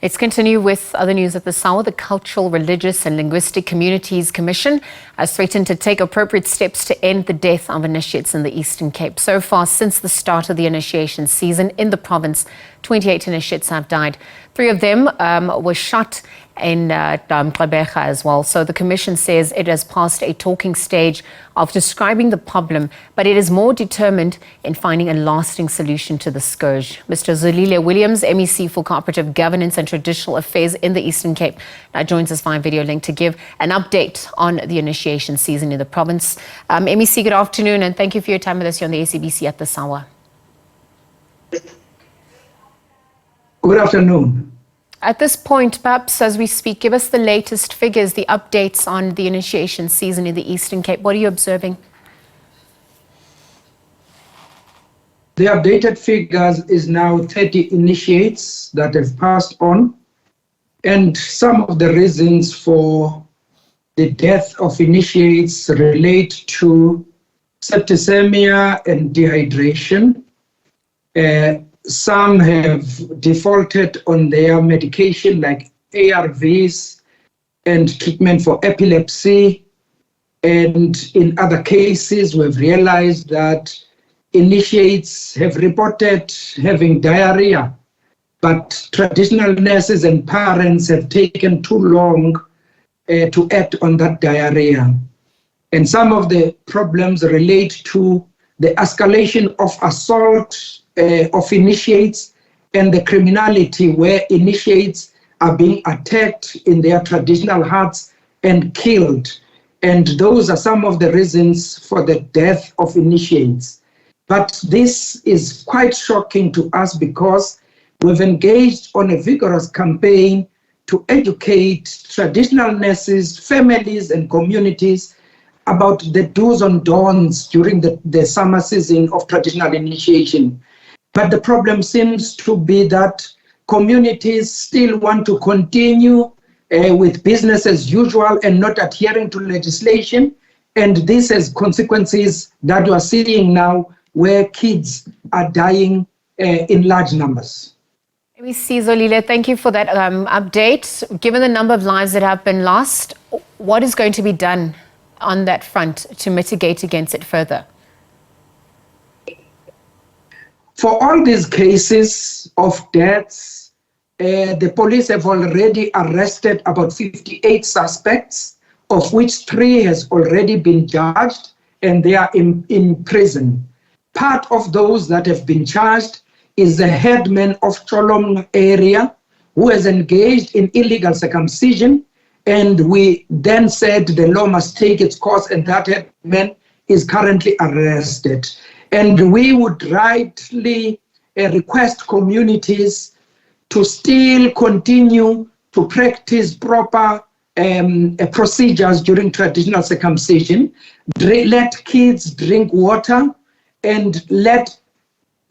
Let's continue with other news at this hour. The Cultural, Religious and Linguistic Communities Commission has threatened to take appropriate steps to end the death of initiates in the Eastern Cape. So far, since the start of the initiation season in the province, 28 initiates have died. 3 of them were shot in Gqeberha as well. So the Commission says it has passed a talking stage of describing the problem, but it is more determined in finding a lasting solution to the scourge. Mr. Zolile Williams, MEC for Cooperative Governance and Traditional Affairs in the Eastern Cape, now joins us via video link to give an update on the initiation season in the province. MEC, good afternoon, and thank you for your time with us here on the SABC at this hour. Good afternoon. At this point, perhaps as we speak, give us the latest figures, the updates on the initiation season in the Eastern Cape. What are you observing? The updated figures is now 30 initiates that have passed on. And some of the reasons for the death of initiates relate to septicemia and dehydration. Some have defaulted on their medication like ARVs and treatment for epilepsy. And in other cases, we've realized that initiates have reported having diarrhea, but traditional nurses and parents have taken too long to act on that diarrhea. And some of the problems relate to the escalation of assault of initiates and the criminality where initiates are being attacked in their traditional huts and killed. And those are some of the reasons for the death of initiates. But this is quite shocking to us because we've engaged on a vigorous campaign to educate traditional nurses, families and communities about the do's and don'ts during the summer season of traditional initiation. But the problem seems to be that communities still want to continue with business as usual and not adhering to legislation. And this has consequences that we are seeing now where kids are dying in large numbers. MEC Zolile, thank you for that update. Given the number of lives that have been lost, what is going to be done on that front to mitigate against it further? For all these cases of deaths, the police have already arrested about 58 suspects, of which 3 has already been charged and they are in prison. Part of those that have been charged is the headman of Cholom area who has engaged in illegal circumcision, and we then said the law must take its course, and that headman is currently arrested. And we would rightly request communities to still continue to practice proper procedures during traditional circumcision. Let kids drink water and let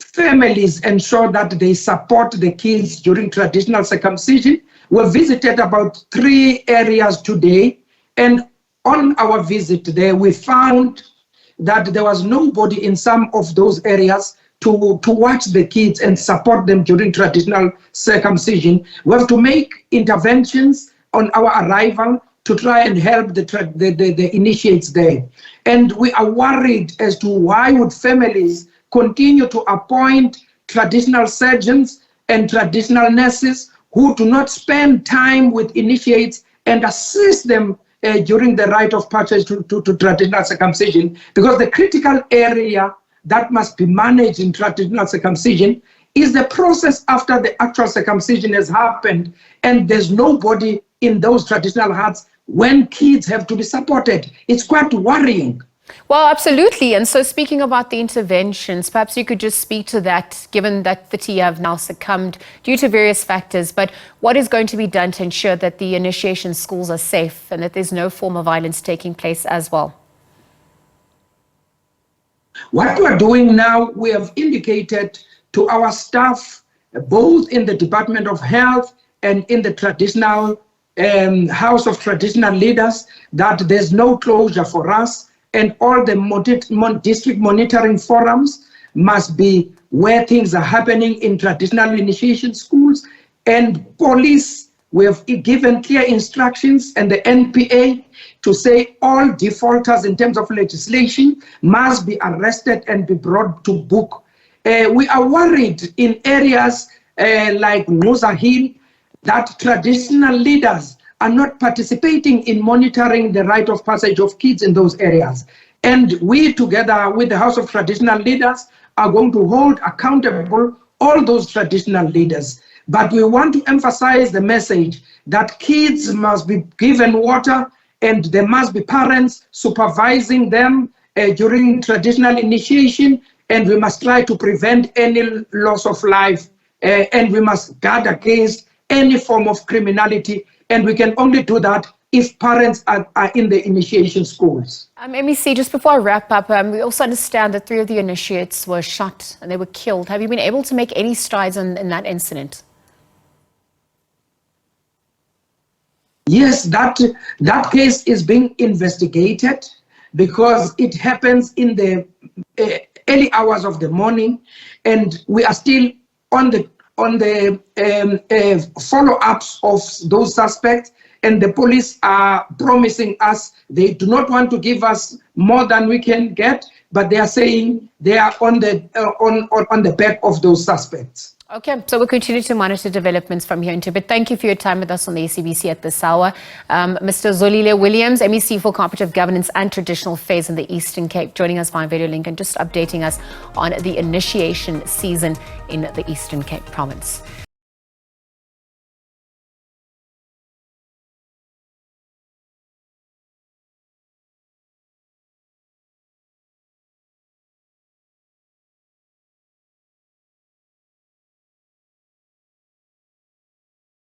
families ensure that they support the kids during traditional circumcision. We visited about 3 areas today, and on our visit there we found that there was nobody in some of those areas to watch the kids and support them during traditional circumcision. We have to make interventions on our arrival to try and help the initiates there. And we are worried as to why would families continue to appoint traditional surgeons and traditional nurses who do not spend time with initiates and assist them during the rite of passage to traditional circumcision, because the critical area that must be managed in traditional circumcision is the process after the actual circumcision has happened, and there's nobody in those traditional huts when kids have to be supported. It's quite worrying. Well, absolutely. And so speaking about the interventions, perhaps you could just speak to that, given that 30 have now succumbed due to various factors. But what is going to be done to ensure that the initiation schools are safe and that there's no form of violence taking place as well? What we're doing now, we have indicated to our staff, both in the Department of Health and in the traditional House of Traditional Leaders, that there's no closure for us. And all the district monitoring forums must be where things are happening in traditional initiation schools, And police, we have given clear instructions, and the NPA, to say all defaulters in terms of legislation must be arrested and be brought to book. We are worried in areas like Ngqamakhwe Hill that traditional leaders are not participating in monitoring the rite of passage of kids in those areas. And we, together with the House of Traditional Leaders, are going to hold accountable all those traditional leaders. But we want to emphasize the message that kids must be given water, and there must be parents supervising them during traditional initiation, and we must try to prevent any loss of life, and we must guard against any form of criminality, and we can only do that if parents are in the initiation schools. MEC, just before I wrap up, we also understand that 3 of the initiates were shot and they were killed. Have you been able to make any strides in that incident? Yes, that case is being investigated because it happens in the early hours of the morning, and we are still on the follow-ups of those suspects, and the police are promising us they do not want to give us more than we can get, but they are saying they are on the back of those suspects. Okay, so we'll continue to monitor developments from here into. But thank you for your time with us on the SABC at this hour. Mr. Zolile Williams, MEC for Cooperative Governance and Traditional Affairs in the Eastern Cape, joining us via video link and just updating us on the initiation season in the Eastern Cape province.